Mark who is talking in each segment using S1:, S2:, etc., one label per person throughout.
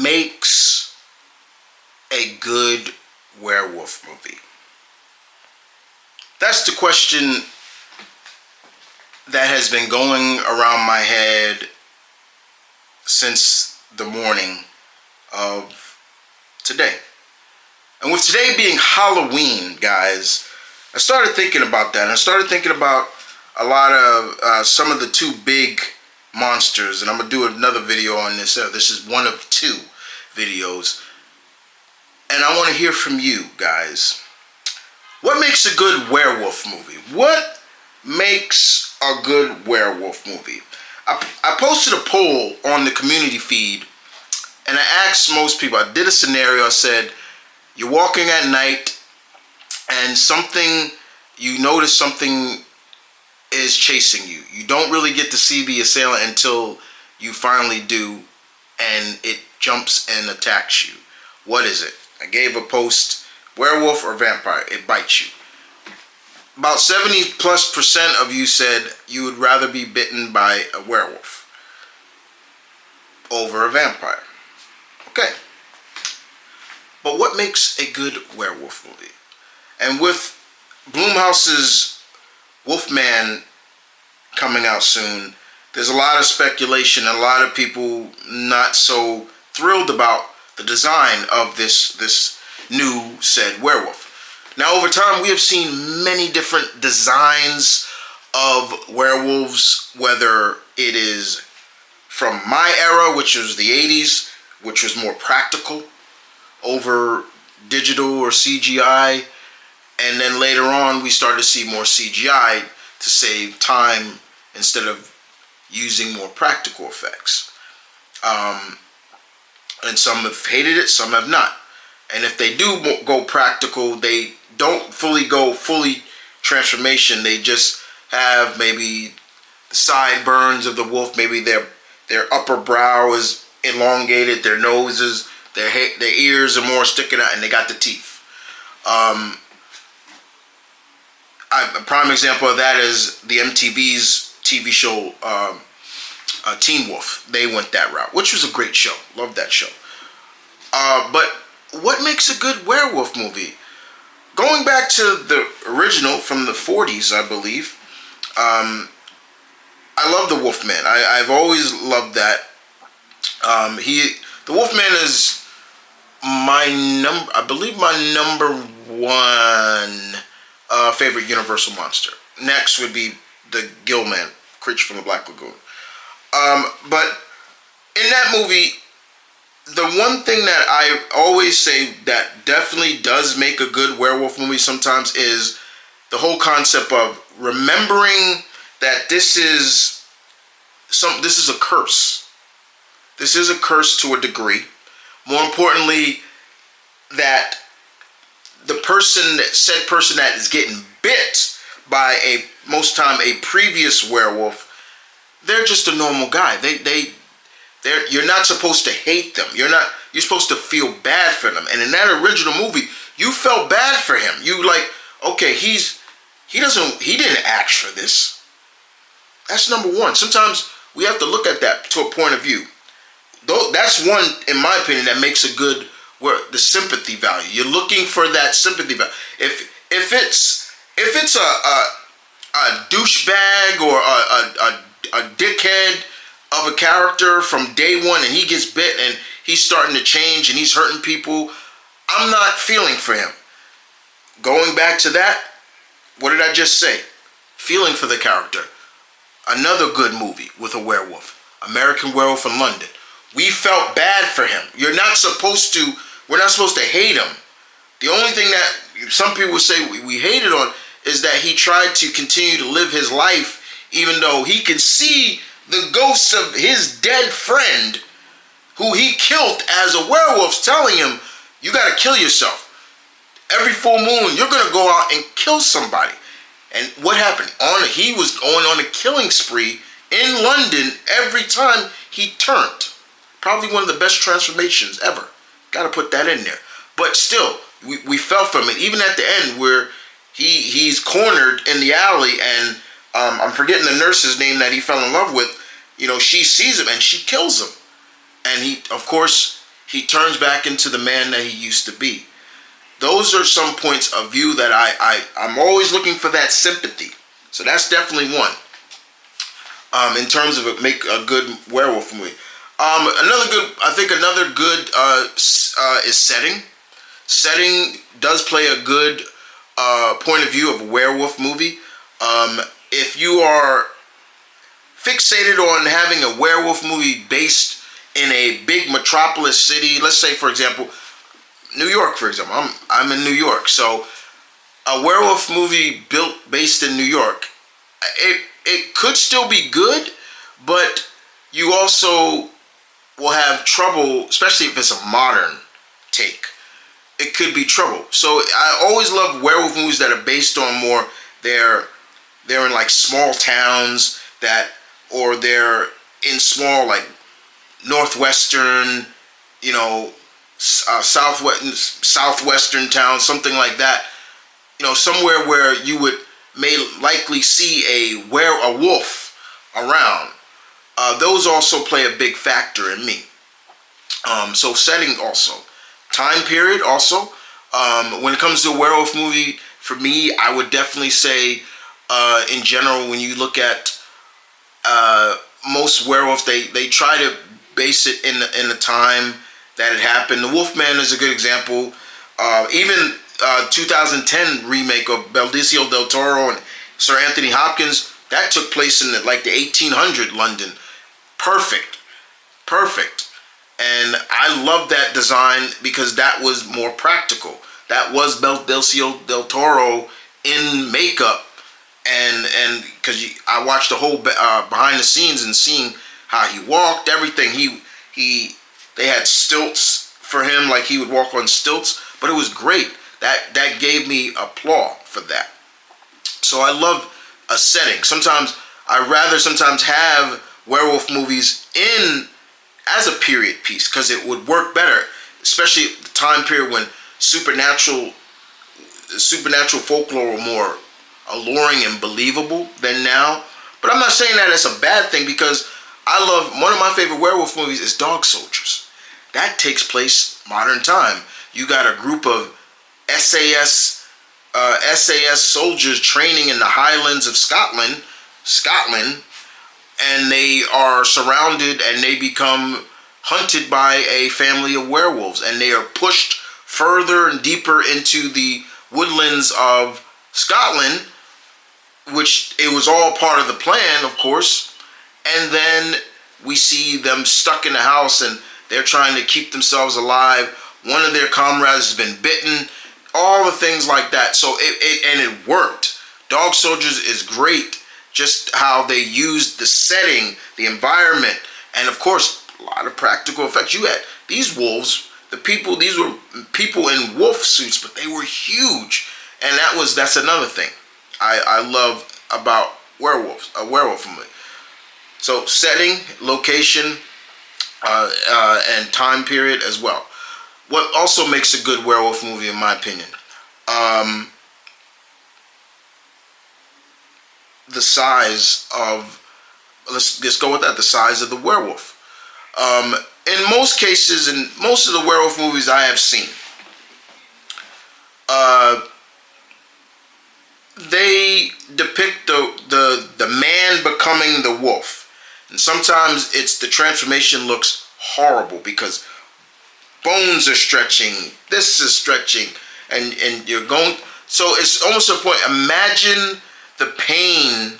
S1: makes a good werewolf movie? That's the question that has been going around my head since the morning of today. And with today being Halloween, guys, I started thinking about that. And I started thinking about a lot of some of the two big monsters. And I'm going to do another video on this. This is one of two videos. And I want to hear from you guys. What makes a good werewolf movie? What makes a good werewolf movie? I posted a poll on the community feed, and I asked most people, I did a scenario, I said, you're walking at night and you notice something is chasing you. You don't really get to see the assailant until you finally do, and it jumps and attacks you. What is it? I gave a post, werewolf or vampire, it bites you. About 70+% of you said you would rather be bitten by a werewolf over a vampire. Okay. But what makes a good werewolf movie? And with Blumhouse's Wolfman coming out soon, there's a lot of speculation and a lot of people not so thrilled about the design of this new said werewolf. Now, over time, we have seen many different designs of werewolves, whether it is from my era, which was the 80s, which was more practical, over digital or CGI, and then later on, we started to see more CGI to save time instead of using more practical effects. And some have hated it, some have not. And if they do go practical, they don't go fully transformation. They just have maybe the sideburns of the wolf. Maybe their upper brow is elongated. Their noses, their ears are more sticking out, and they got the teeth. A prime example of that is the MTV's TV show Teen Wolf. They went that route, which was a great show. Loved that show. But what makes a good werewolf movie? Going back to the original from the 40s, I believe, I love the Wolfman. I've always loved that. The Wolfman is I believe my number one favorite Universal monster. Next would be the Gillman, creature from the Black Lagoon. But in that movie, the one thing that I always say that definitely does make a good werewolf movie sometimes is the whole concept of remembering that this is a curse. This is a curse to a degree. More importantly, that the said person that is getting bit by most time a previous werewolf, they're just a normal guy. You're not supposed to hate them. You're supposed to feel bad for them. And in that original movie, you felt bad for him. You okay, he didn't ask for this. That's number one. Sometimes we have to look at that to a point of view. That's one, in my opinion, that makes a good the sympathy value. You're looking for that sympathy value. If it's a douchebag or a dickhead of a character from day one, and he gets bit and he's starting to change and he's hurting people, I'm not feeling for him. Going back to that, what did I just say? Feeling for the character. Another good movie with a werewolf, American Werewolf in London. We felt bad for him. We're not supposed to hate him. The only thing that some people say we hated on is that he tried to continue to live his life even though he could see the ghosts of his dead friend who he killed as a werewolf, telling him, you got to kill yourself. Every full moon, you're going to go out and kill somebody. And what happened? He was going on a killing spree in London every time he turned. Probably one of the best transformations ever. Got to put that in there. But still, we fell from it. Even at the end where he's cornered in the alley and I'm forgetting the nurse's name that he fell in love with. You know, she sees him and she kills him. And he, of course, he turns back into the man that he used to be. Those are some points of view that I'm always looking for that sympathy. So that's definitely one. In terms of make a good werewolf movie. Another good is setting. Setting does play a good point of view of a werewolf movie. If you are fixated on having a werewolf movie based in a big metropolis city, let's say for example, New York, for example. I'm in New York, so a werewolf movie based in New York, it could still be good, but you also will have trouble, especially if it's a modern take. It could be trouble. So I always love werewolf movies that are based on more they're in like small towns or they're in small like northwestern, southwestern town, something like that. Somewhere where you may likely see a wolf around. Those also play a big factor in me. So setting also, time period also. When it comes to a werewolf movie, for me, I would definitely say, in general, when you look at most werewolf, they try to base it in the time that it happened. The Wolfman is a good example. Even 2010 remake of Benicio del Toro and Sir Anthony Hopkins, that took place in the 1800 London. Perfect. And I love that design because that was more practical. That was Benicio del Toro in makeup, and because I watched the whole behind the scenes and seeing how he walked, everything. They had stilts for him, like he would walk on stilts, but it was great. That gave me applause for that. So I love a setting. Sometimes I rather have werewolf movies as a period piece because it would work better, especially at the time period when supernatural folklore were more alluring and believable than now. But I'm not saying that it's a bad thing because I love, one of my favorite werewolf movies is Dog Soldiers. That takes place modern time. You got a group of SAS soldiers training in the Highlands of Scotland, and they are surrounded and they become hunted by a family of werewolves, and they are pushed further and deeper into the woodlands of Scotland, which it was all part of the plan, of course. And then we see them stuck in the house and they're trying to keep themselves alive. One of their comrades has been bitten, all the things like that. So it worked. Dog Soldiers is great, just how they used the setting, the environment, and of course a lot of practical effects. You had these wolves, these were people in wolf suits, but they were huge, and that's another thing I love about a werewolf movie. So setting, location, and time period as well. What also makes a good werewolf movie, in my opinion, the size of, let's go with that, the size of the werewolf. In most cases, in most of the werewolf movies I have seen, they depict the man becoming the wolf. And sometimes the transformation looks horrible because bones are stretching, this is stretching, and you're going, so it's almost to a point, imagine the pain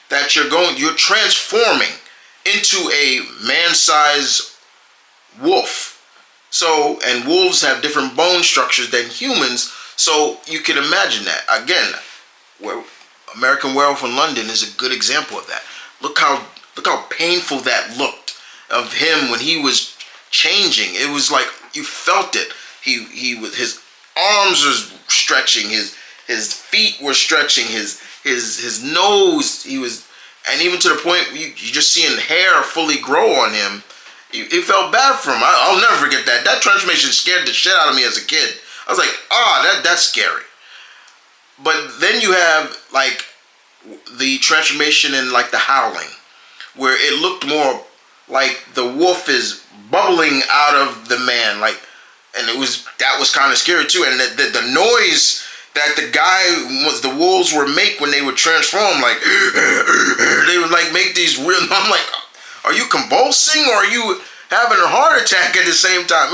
S1: that you're transforming into a man-sized wolf. So, and wolves have different bone structures than humans, so you can imagine that. Again, American Werewolf in London is a good example of that. Look how painful that looked of him when he was changing. It was like you felt it. His arms were stretching, his feet were stretching, his nose, and even to the point you just seeing hair fully grow on him. It felt bad for him. I'll never forget that. That transformation scared the shit out of me as a kid. I was like, that's scary. But then you have like the transformation in like The Howling, where it looked more like the wolf is bubbling out of the man, like, and that was kind of scary too. And the noise that the wolves would make when they would transform, like they would like make these real. I'm like, are you convulsing or are you having a heart attack at the same time?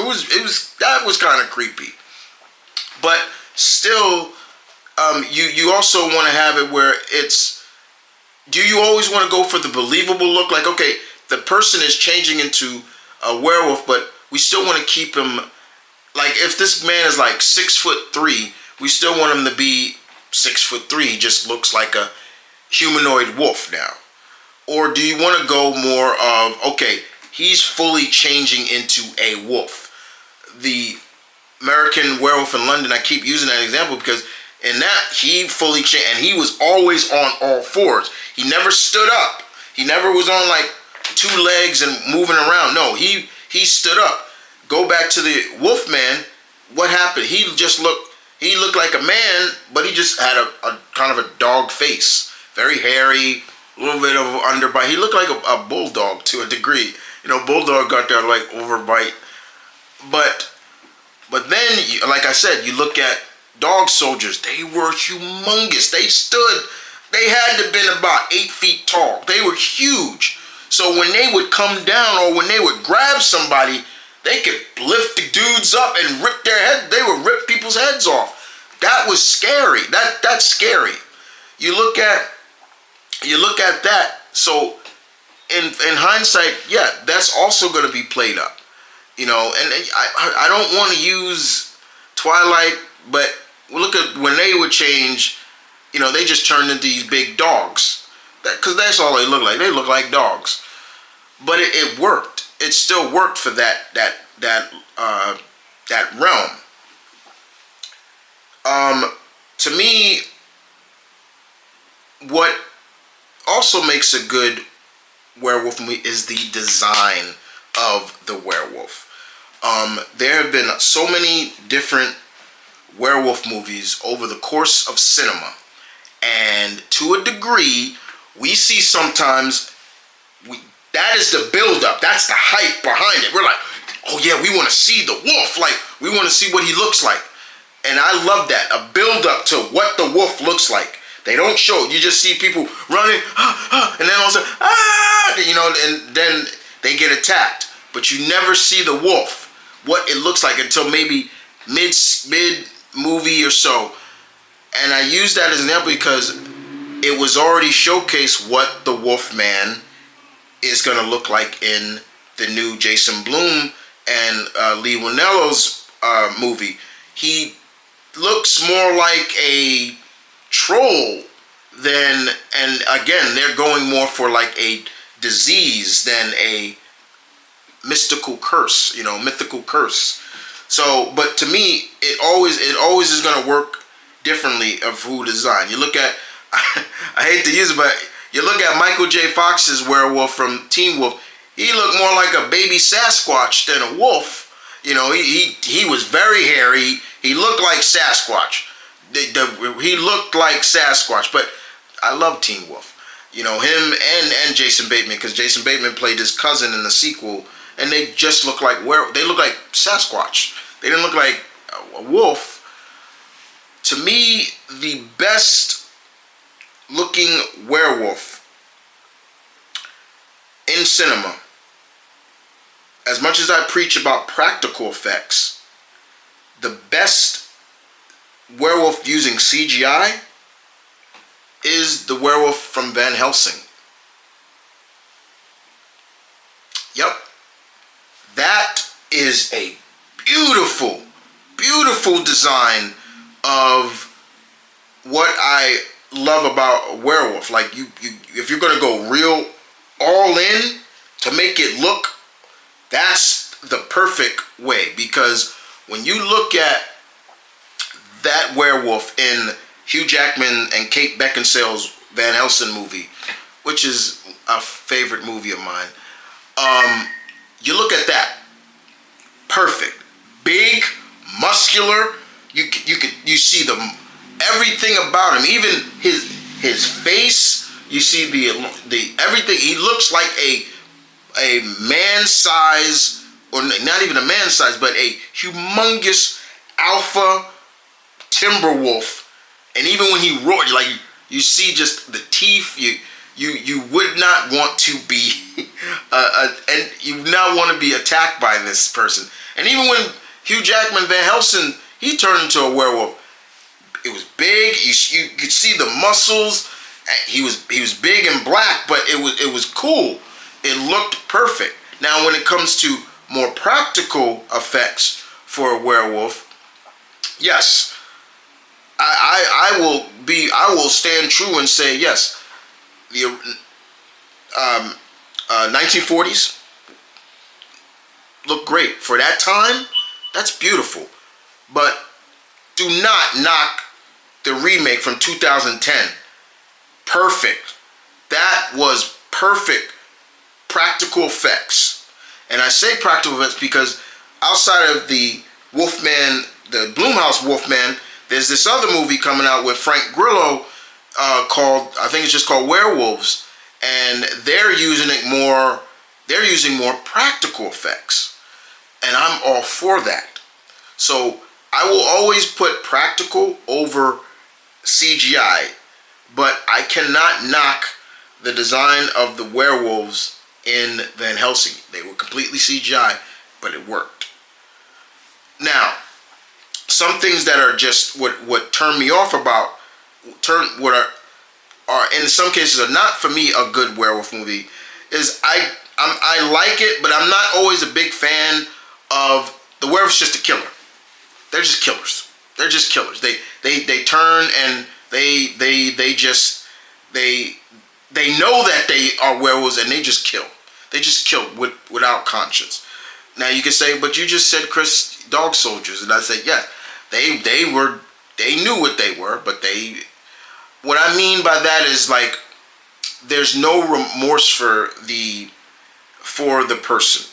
S1: That was kind of creepy, but still, you also want to have it where it's. Do you always want to go for the believable look? Like, okay, the person is changing into a werewolf, but we still want to keep him. Like, if this man is like 6'3", we still want him to be 6'3". He just looks like a humanoid wolf now. Or do you want to go more of, okay, he's fully changing into a wolf? The American Werewolf in London, I keep using that example because in that he fully changed, and he was always on all fours. He never stood up. He never was on like two legs and moving around. No, he stood up. Go back to the Wolfman. What happened? He looked like a man, but he just had a kind of a dog face. Very hairy, a little bit of underbite. He looked like a bulldog to a degree. You know, bulldog got that like overbite. But then, like I said, you look at dog soldiers. They were humongous. They had to have been about 8 feet tall. They were huge. So when they would come down or when they would grab somebody, they could lift the dudes up and rip their head. They would rip people's heads off. That was scary. That's scary. You look at that. So in hindsight, yeah, that's also going to be played up. You know, and I don't want to use Twilight, but look at when they would change. You know, they just turned into these big dogs. Because that's all they look like. They look like dogs. But it worked. It still worked for that realm. To me, what also makes a good werewolf movie is the design of the werewolf. There have been so many different werewolf movies over the course of cinema, and to a degree, we see sometimes that is the build-up. That's the hype behind it. We're like, oh yeah, we want to see the wolf. Like, we want to see what he looks like. And I love that. A build-up to what the wolf looks like. They don't show it. You just see people running, and then all of a sudden, you know, and then they get attacked. But you never see the wolf, what it looks like, until maybe mid movie or so. And I use that as an example because it was already showcased what the Wolfman is going to look like in the new Jason Blum and Lee Winnellow's movie. He looks more like a troll than, and again, they're going more for like a disease than a mythical curse. So, but to me, it always is going to work differently of who design. You look at, I hate to use it, but you look at Michael J. Fox's werewolf from Teen Wolf. He looked more like a baby Sasquatch than a wolf. You know, he was very hairy. He looked like Sasquatch. He looked like Sasquatch. But I love Teen Wolf. You know, him and Jason Bateman, because Jason Bateman played his cousin in the sequel, and they just look like they look like Sasquatch. They didn't look like a wolf. To me, the best looking werewolf in cinema, as much as I preach about practical effects, the best werewolf using CGI is the werewolf from Van Helsing. Yep. That is a beautiful, beautiful design of what I love about a werewolf. Like, you if you're gonna go real all in to make it look, that's the perfect way. Because when you look at that werewolf in Hugh Jackman and Kate Beckinsale's Van Helsing movie, which is a favorite movie of mine, you look at that, perfect, big, muscular. You see everything about him, even his face. You see the everything. He looks like a man size or not even a man size, but a humongous alpha timber wolf. And even when he roared, like you see just the teeth, you would not want to be, and you would not want to be attacked by this person. And even when Hugh Jackman Van Helsing, he turned into a werewolf. It was big. You could see the muscles. He was big and black, but it was cool. It looked perfect. Now, when it comes to more practical effects for a werewolf, yes, I will stand true and say yes. The 1940s look great for that time. That's beautiful, but do not knock the remake from 2010. Perfect. That was perfect practical effects. And I say practical effects because outside of the Wolfman, the Blumhouse Wolfman, there's this other movie coming out with Frank Grillo called, I think it's just called Werewolves, and they're using more practical effects, and I'm all for that. So I will always put practical over CGI, but I cannot knock the design of the werewolves in Van Helsing. They were completely CGI, but it worked. Now, some things that are just what turn me off about what are in some cases are not for me a good werewolf movie is I like it, but I'm not always a big fan of the werewolf's just a killer. They're just killers. They're just killers. They turn and they know that they are werewolves and they just kill. They just kill without conscience. Now you can say, but you just said Chris dog soldiers, and I said, yeah, they knew what they were, but what I mean by that is like there's no remorse for the person.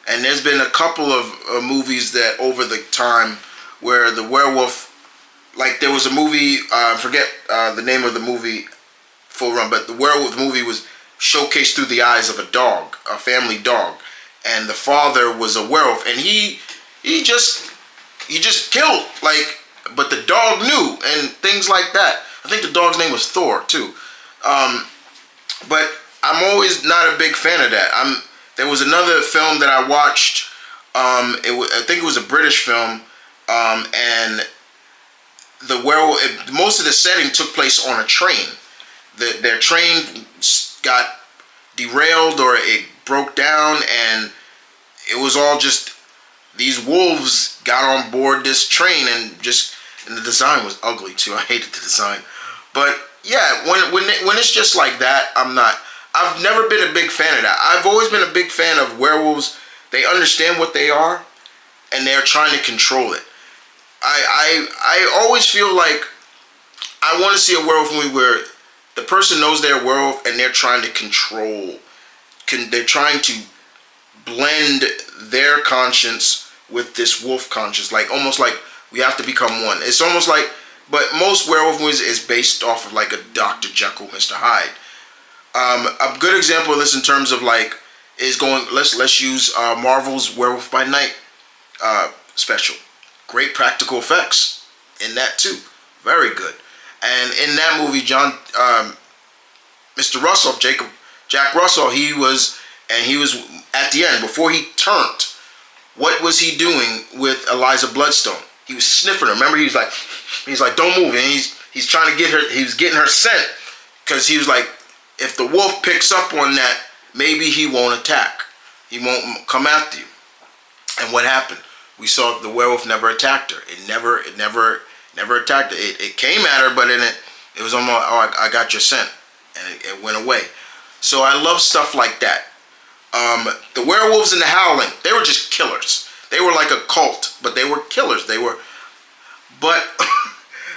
S1: And there's been a couple of movies that over the time where the werewolf, like there was a movie, I forget the name of the movie full run, but the werewolf movie was showcased through the eyes of a dog, a family dog, and the father was a werewolf, and he just killed, like, but the dog knew, and things like that. I think the dog's name was Thor too, but I'm always not a big fan of that. There was another film that I watched. I think it was a British film, and the werewolf. Most of the setting took place on a train. Their train got derailed or it broke down, and it was all just these wolves got on board this train, and the design was ugly too. I hated the design, but yeah, when it's just like that, I've never been a big fan of that. I've always been a big fan of werewolves. They understand what they are, and they're trying to control it. I always feel like I want to see a werewolf movie where the person knows they're a werewolf and they're trying to control. They're trying to blend their conscience with this wolf conscience, like almost like we have to become one. It's almost like, but most werewolf movies is based off of like a Dr. Jekyll, Mr. Hyde. A good example of this in terms of like is going. Let's use Marvel's Werewolf by Night special. Great practical effects in that too. Very good. And in that movie, Mr. Russell, Jack Russell, he was at the end before he turned. What was he doing with Eliza Bloodstone? He was sniffing her. Remember, he's like, don't move. And he's trying to get her. He was getting her scent because he was like, if the wolf picks up on that, maybe he won't attack. He won't come after you. And what happened? We saw the werewolf never attacked her. It never attacked her. It came at her, but it was almost, oh, I got your scent, and it went away. So I love stuff like that. The werewolves in The Howling, they were just killers. They were like a cult, but they were killers. But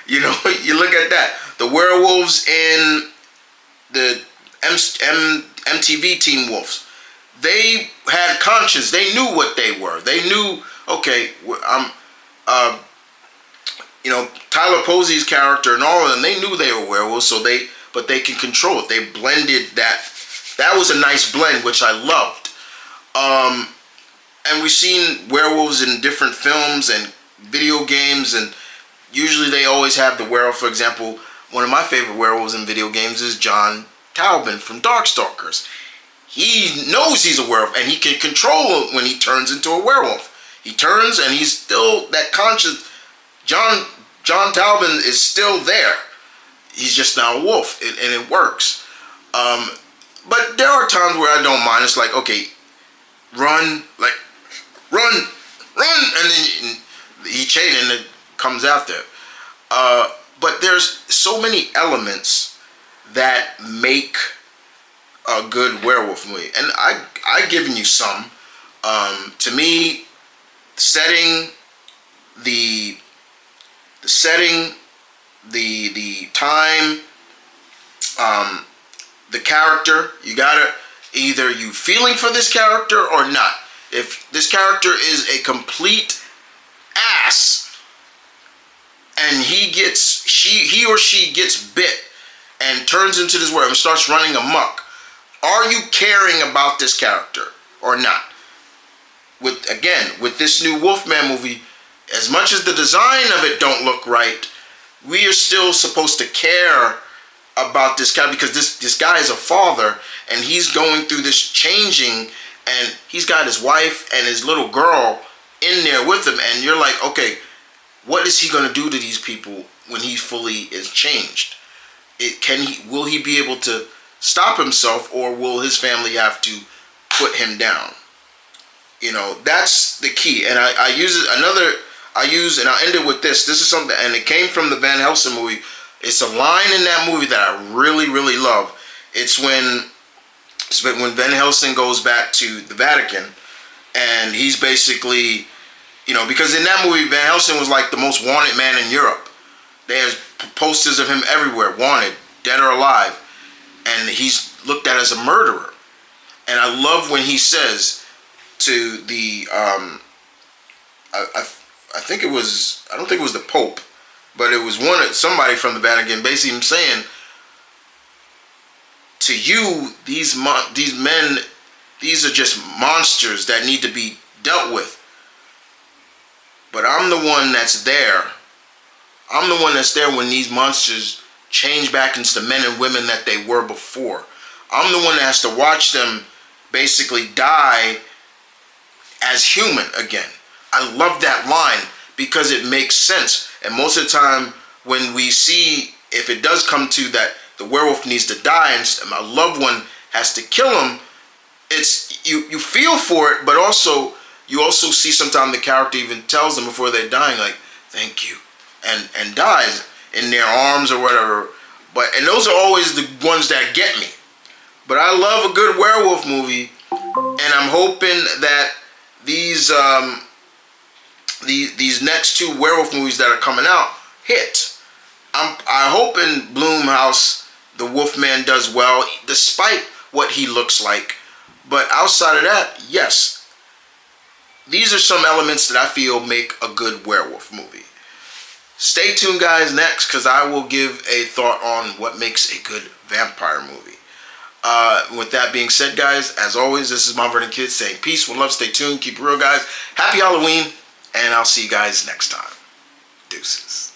S1: you know, you look at that. The werewolves in the MTV Teen Wolves, they had conscience. They knew what they were. They knew, okay, Tyler Posey's character and all of them, they knew they were werewolves, but they can control it. They blended that. That was a nice blend, which I loved. and we've seen werewolves in different films and video games, and usually they always have the werewolf. For example, one of my favorite werewolves in video games is John Talbot from Darkstalkers. He knows he's a werewolf, and he can control it when he turns into a werewolf. He turns, and he's still that conscious. John Talbot is still there. He's just now a wolf, and it works. But there are times where I don't mind. It's like, okay, run, and then he chains and it comes after. But there's so many elements that make a good werewolf movie, and I've given you some. To me, setting, the time, the character. You gotta either you feeling for this character or not. If this character is a complete ass and he or she gets bit and turns into this werewolf and starts running amok, are you caring about this character or not? With this new Wolfman movie, as much as the design of it don't look right, we are still supposed to care about this guy, because this guy is a father and he's going through this changing, and he's got his wife and his little girl in there with him, and you're like, okay, what is he going to do to these people when he fully is changed? Will he be able to stop himself, or will his family have to put him down? That's the key. And I'll end it with this. This is something, and it came from the Van Helsing movie. It's a line in that movie that I really, really love. It's when Van Helsing goes back to the Vatican, and he's basically, because in that movie, Van Helsing was like the most wanted man in Europe. There's posters of him everywhere, wanted, dead or alive, and he's looked at as a murderer. And I love when he says to the, I don't think it was the Pope, but it was somebody from the Vatican, basically him saying, to you, these men, these are just monsters that need to be dealt with. But I'm the one that's there. I'm the one that's there when these monsters change back into the men and women that they were before. I'm the one that has to watch them basically die as human again. I love that line because it makes sense. And most of the time when we see, if it does come to that, the werewolf needs to die and a loved one has to kill him, it's you feel for it, but you also see sometimes the character even tells them before they're dying, like, thank you, and dies in their arms or whatever. And those are always the ones that get me. But I love a good werewolf movie, and I'm hoping that these next two werewolf movies that are coming out hit. I hope in Blumhouse the Wolfman does well, despite what he looks like. But outside of that, yes, these are some elements that I feel make a good werewolf movie. Stay tuned, guys, next, because I will give a thought on what makes a good vampire movie. With that being said, guys, as always, this is Mount Vernon Kid saying peace, one love, stay tuned, keep it real, guys. Happy Halloween, and I'll see you guys next time. Deuces.